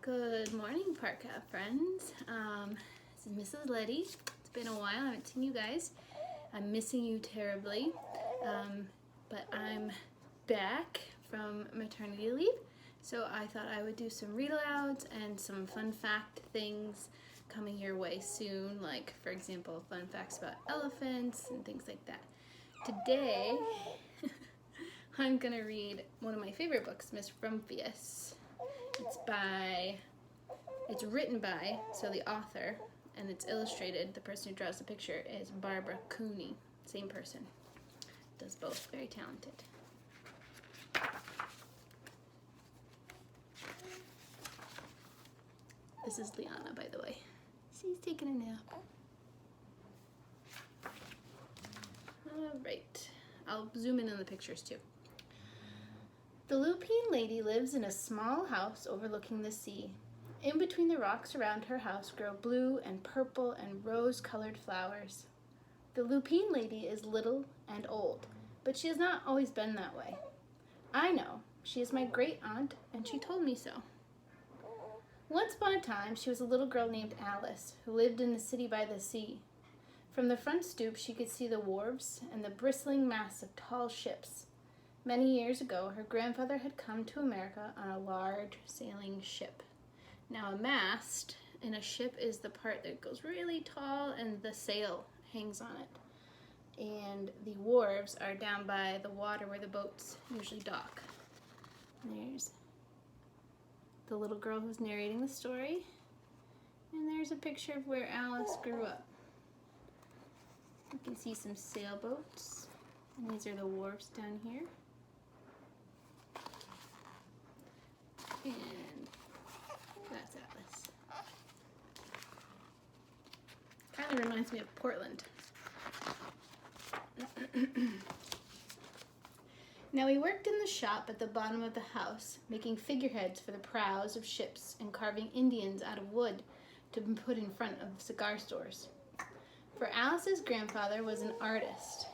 Good morning, Park Cat friends. This is Mrs. Letty. It's been a while. I haven't seen you guys. I'm missing you terribly. But I'm back from maternity leave. So I thought I would do some read-alouds and some fun fact things coming your way soon. Like, for example, fun facts about elephants and things like that. Today, I'm going to read one of my favorite books, Miss Rumphius. It's written by, so the author, and it's illustrated. The person who draws the picture is Barbara Cooney. Same person. Does both. Very talented. This is Liana, by the way. She's taking a nap. Alright. I'll zoom in on the pictures too. The Lupine lady lives in a small house overlooking the sea. In between the rocks around her house grow blue and purple and rose-colored flowers. The Lupine lady is little and old, but she has not always been that way. I know. She is my great-aunt, and she told me so. Once upon a time, she was a little girl named Alice, who lived in the city by the sea. From the front stoop, she could see the wharves and the bristling mass of tall ships. Many years ago, her grandfather had come to America on a large sailing ship. Now, a mast in a ship is the part that goes really tall and the sail hangs on it. And the wharves are down by the water where the boats usually dock. There's the little girl who's narrating the story. And there's a picture of where Alice grew up. You can see some sailboats. And these are the wharves down here. And that's Alice. Kind of reminds me of Portland. Now he worked in the shop at the bottom of the house, making figureheads for the prows of ships and carving Indians out of wood to be put in front of cigar stores. For Alice's grandfather was an artist.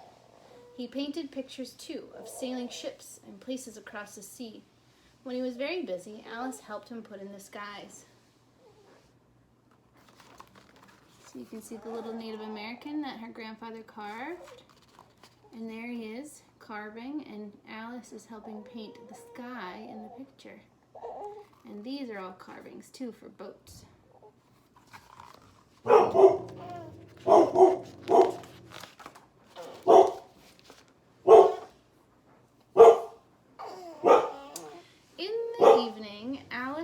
He painted pictures too of sailing ships and places across the sea. When he was very busy, Alice helped him put in the skies. So you can see the little Native American that her grandfather carved. And there he is, carving, and Alice is helping paint the sky in the picture. And these are all carvings too for boats.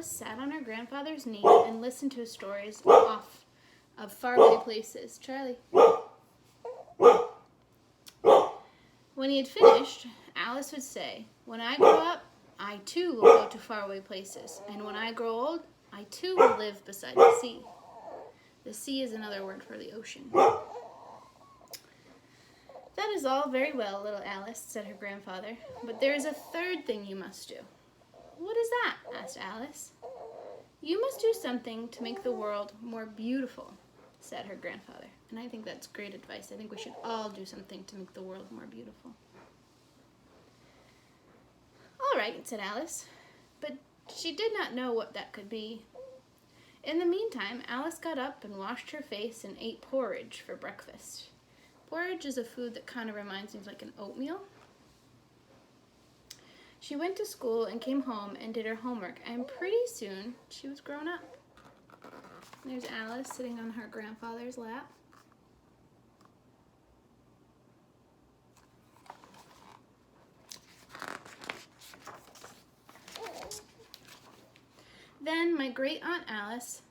Sat on her grandfather's knee and listened to his stories of faraway places. Charlie. When he had finished, Alice would say, "When I grow up, I too will go to faraway places. And when I grow old, I too will live beside the sea." The sea is another word for the ocean. "That is all very well, little Alice," said her grandfather, "but there is a third thing you must do." "What is that?" asked Alice. "You must do something to make the world more beautiful," said her grandfather. And I think that's great advice. I think we should all do something to make the world more beautiful. "All right," said Alice, but she did not know what that could be. In the meantime, Alice got up and washed her face and ate porridge for breakfast. Porridge is a food that kind of reminds me of like an oatmeal. She went to school and came home and did her homework, and pretty soon she was grown up. There's Alice sitting on her grandfather's lap. Then my great-aunt Alice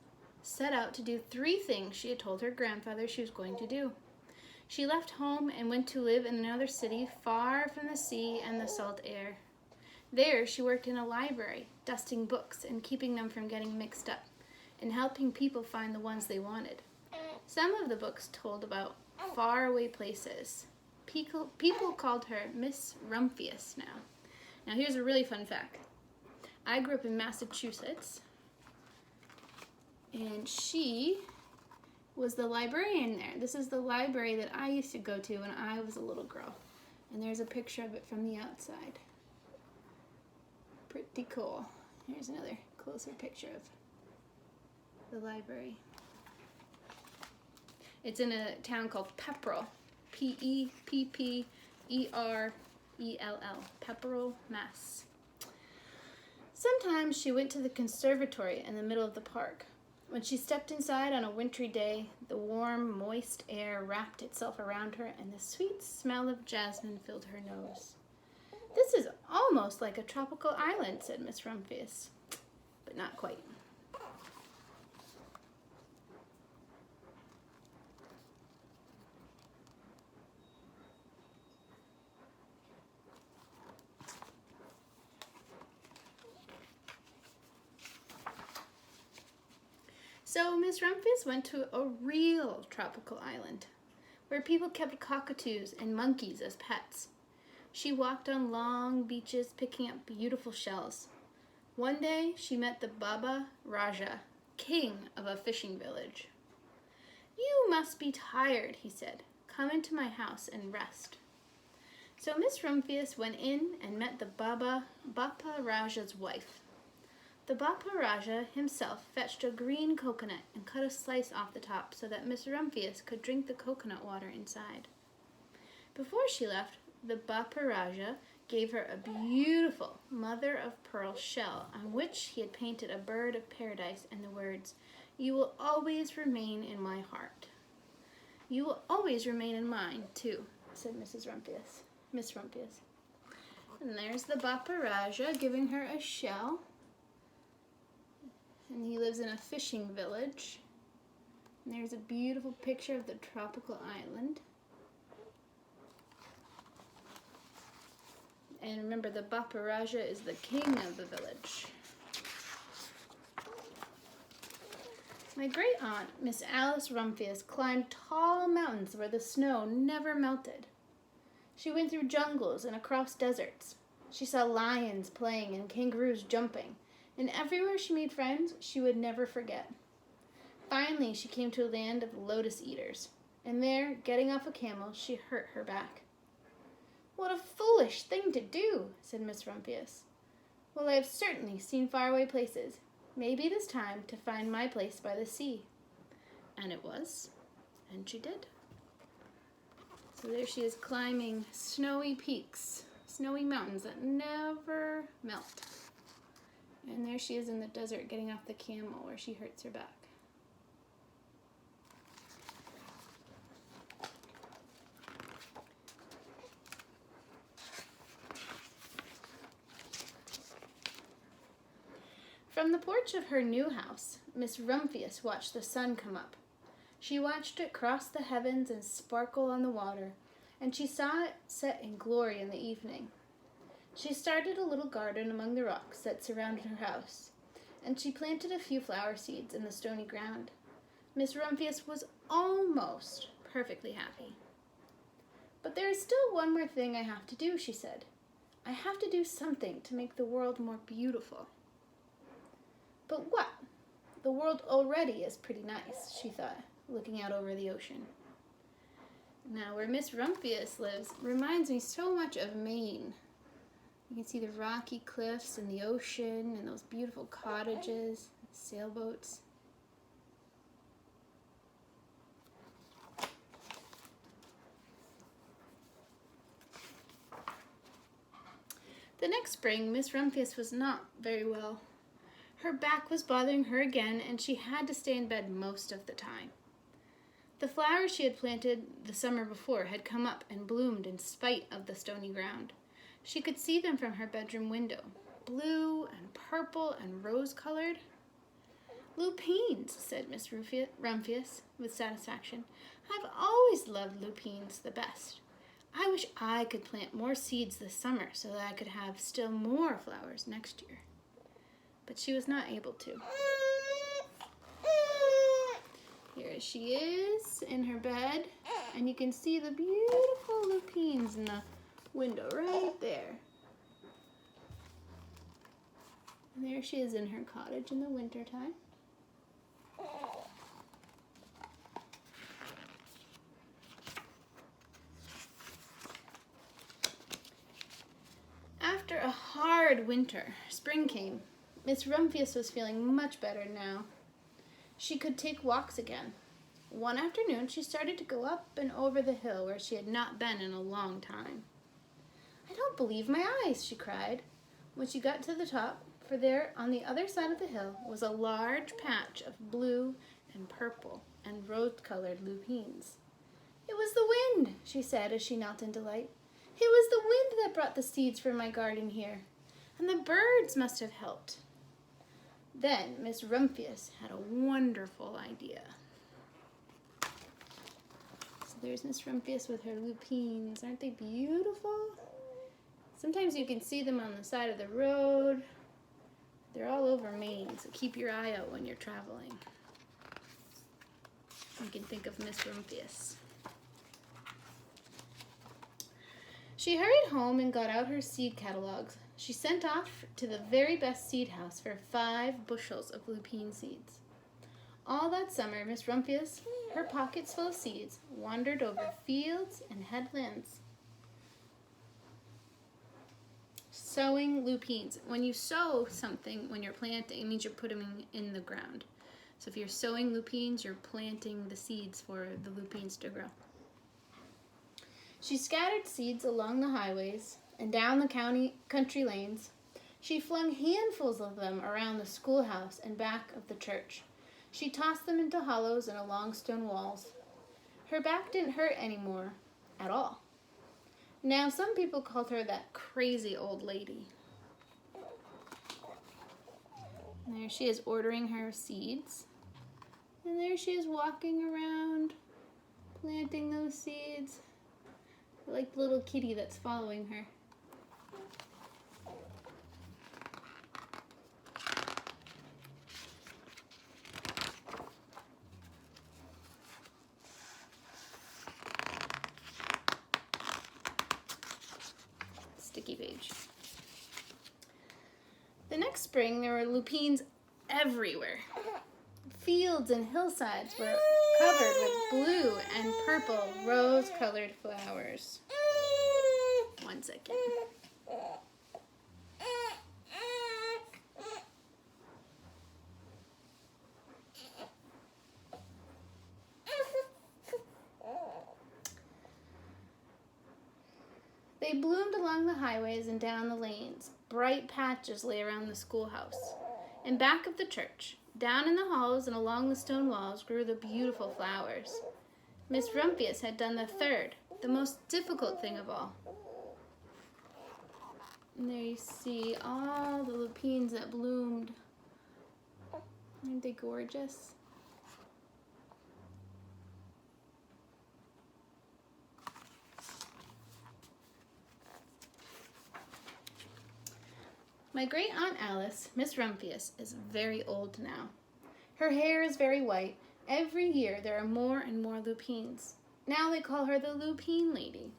set out to do 3 things she had told her grandfather she was going to do. She left home and went to live in another city far from the sea and the salt air. There, she worked in a library, dusting books and keeping them from getting mixed up, and helping people find the ones they wanted. Some of the books told about faraway places. People called her Miss Rumphius now. Now, here's a really fun fact. I grew up in Massachusetts, and she was the librarian there. This is the library that I used to go to when I was a little girl. And there's a picture of it from the outside. Pretty cool. Here's another closer picture of the library. It's in a town called Pepperell, Pepperell, Pepperell, Mass. Sometimes she went to the conservatory in the middle of the park. When she stepped inside on a wintry day, the warm, moist air wrapped itself around her, and the sweet smell of jasmine filled her nose. "This is almost like a tropical island," said Miss Rumphius, "but not quite." So Miss Rumphius went to a real tropical island, where people kept cockatoos and monkeys as pets. She walked on long beaches picking up beautiful shells. One day she met the Baba Raja, king of a fishing village. "You must be tired," he said. "Come into my house and rest." So Miss Rumphius went in and met the Baba Raja's wife. The Bapa Raja himself fetched a green coconut and cut a slice off the top so that Miss Rumphius could drink the coconut water inside. Before she left, the Bapa Raja gave her a beautiful mother-of-pearl shell on which he had painted a bird of paradise and the words, "You will always remain in my heart." "You will always remain in mine, too," said Miss Rumphius. And there's the Bapa Raja giving her a shell. And he lives in a fishing village. And there's a beautiful picture of the tropical island. And remember, the Bapa Raja is the king of the village. My great aunt, Miss Alice Rumphius, climbed tall mountains where the snow never melted. She went through jungles and across deserts. She saw lions playing and kangaroos jumping. And everywhere she made friends she would never forget. Finally, she came to a land of lotus eaters, and there, getting off a camel, she hurt her back. "What a foolish thing to do," said Miss Rumphius. "Well, I have certainly seen faraway places. Maybe it is time to find my place by the sea." And it was, and she did. So there she is climbing snowy peaks, snowy mountains that never melt. And there she is in the desert getting off the camel where she hurts her back. From the porch of her new house, Miss Rumphius watched the sun come up. She watched it cross the heavens and sparkle on the water, and she saw it set in glory in the evening. She started a little garden among the rocks that surrounded her house, and she planted a few flower seeds in the stony ground. Miss Rumphius was almost perfectly happy. "But there is still one more thing I have to do," she said. "I have to do something to make the world more beautiful." "But what? The world already is pretty nice," she thought, looking out over the ocean. Now, where Miss Rumphius lives reminds me so much of Maine. You can see the rocky cliffs and the ocean and those beautiful cottages, sailboats. The next spring, Miss Rumphius was not very well. Her back was bothering her again, and she had to stay in bed most of the time. The flowers she had planted the summer before had come up and bloomed in spite of the stony ground. She could see them from her bedroom window, blue and purple and rose-colored. "Lupines," said Miss Rumphius with satisfaction. "I've always loved lupines the best. I wish I could plant more seeds this summer so that I could have still more flowers next year." But she was not able to. Here she is in her bed, and you can see the beautiful lupines in the window right there. And there she is in her cottage in the wintertime. After a hard winter, spring came. Miss Rumphius was feeling much better now. she could take walks again. One afternoon, she started to go up and over the hill where she had not been in a long time. "I don't believe my eyes," she cried. When she got to the top, for there, on the other side of the hill, was a large patch of blue and purple and rose-colored lupines. "It was the wind," she said as she knelt in delight. "It was the wind that brought the seeds for my garden here, and the birds must have helped." Then Miss Rumphius had a wonderful idea. So there's Miss Rumphius with her lupines. Aren't they beautiful? Sometimes you can see them on the side of the road. They're all over Maine, so keep your eye out when you're traveling. You can think of Miss Rumphius. She hurried home and got out her seed catalogs. She sent off to the very best seed house for 5 bushels of lupine seeds. All that summer, Miss Rumphius, her pockets full of seeds, wandered over fields and headlands, sowing lupines. When you sow something when you're planting, it means you're putting them in the ground. So if you're sowing lupines, you're planting the seeds for the lupines to grow. She scattered seeds along the highways and down the country lanes. She flung handfuls of them around the schoolhouse and back of the church. She tossed them into hollows and along stone walls. Her back didn't hurt anymore at all. Now, some people called her that crazy old lady. And there she is ordering her seeds. And there she is walking around, planting those seeds. Like the little kitty that's following her. Sticky page. The next spring, there were lupines everywhere. Fields and hillsides were covered with blue and purple rose-colored flowers. 1 second. They bloomed along the highways and down the lanes. Bright patches lay around the schoolhouse. In back of the church, down in the halls and along the stone walls, grew the beautiful flowers. Miss Rumphius had done the third, the most difficult thing of all. And there you see all the lupines that bloomed. Aren't they gorgeous? My great aunt Alice, Miss Rumphius, is very old now. Her hair is very white. Every year there are more and more lupines. Now they call her the Lupine Lady.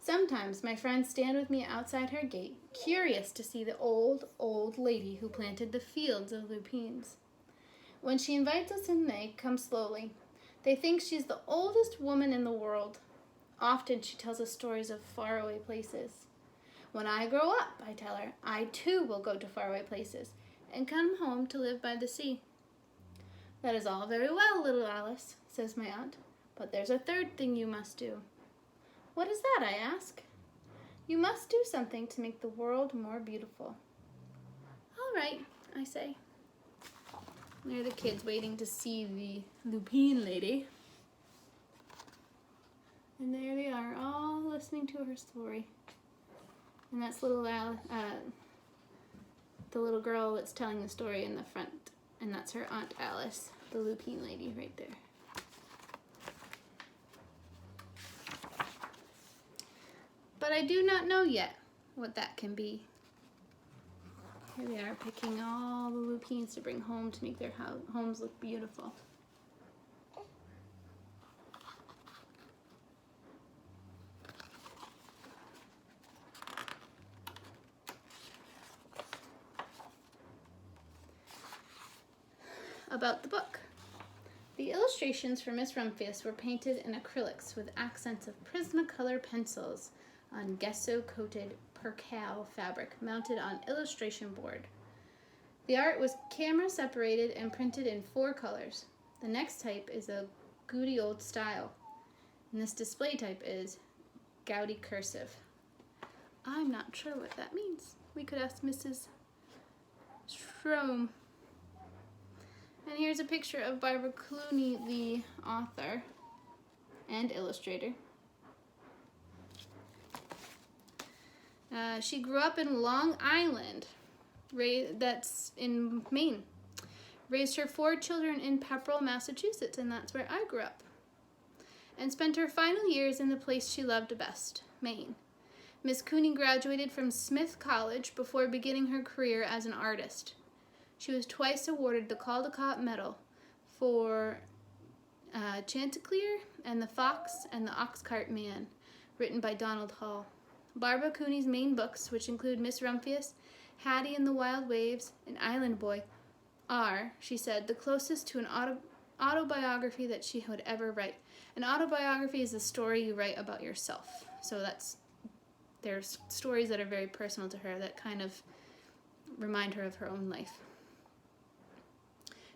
Sometimes my friends stand with me outside her gate, curious to see the old, old lady who planted the fields of lupines. When she invites us in, they come slowly. They think she's the oldest woman in the world. Often she tells us stories of faraway places. When I grow up, I tell her, I too will go to faraway places and come home to live by the sea. That is all very well, little Alice, says my aunt, but there's a third thing you must do. What is that, I ask. You must do something to make the world more beautiful. All right, I say. And there are the kids waiting to see the Lupine Lady. And there they are, all listening to her story. And that's the little girl that's telling the story in the front. And that's her Aunt Alice, the Lupine Lady right there. But I do not know yet what that can be. Here they are picking all the lupines to bring home to make their homes look beautiful. About the book. The illustrations for Miss Rumphius were painted in acrylics with accents of Prismacolor pencils on gesso-coated percale fabric mounted on illustration board. The art was camera separated and printed in 4 colors. The next type is a Goody old style, and this display type is Gaudy cursive. I'm not sure what that means. We could ask Mrs. Strom. And here's a picture of Barbara Cooney, the author and illustrator. She grew up in Long Island, that's in Maine. Raised her 4 children in Pepperell, Massachusetts, and that's where I grew up. And spent her final years in the place she loved best, Maine. Miss Cooney graduated from Smith College before beginning her career as an artist. She was twice awarded the Caldecott Medal for Chanticleer and the Fox and the Oxcart Man, written by Donald Hall. Barbara Cooney's main books, which include Miss Rumphius, Hattie and the Wild Waves, and Island Boy, are, she said, the closest to an autobiography that she would ever write. An autobiography is a story you write about yourself. So there's stories that are very personal to her that kind of remind her of her own life.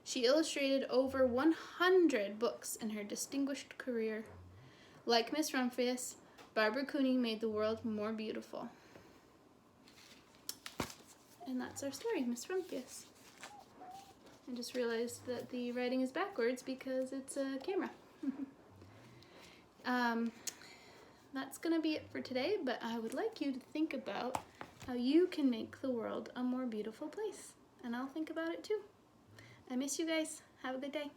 She illustrated over 100 books in her distinguished career. Like Miss Rumphius, Barbara Cooney made the world more beautiful. And that's our story, Miss Rumphius. I just realized that the writing is backwards because it's a camera. That's going to be it for today, but I would like you to think about how you can make the world a more beautiful place. And I'll think about it too. I miss you guys. Have a good day.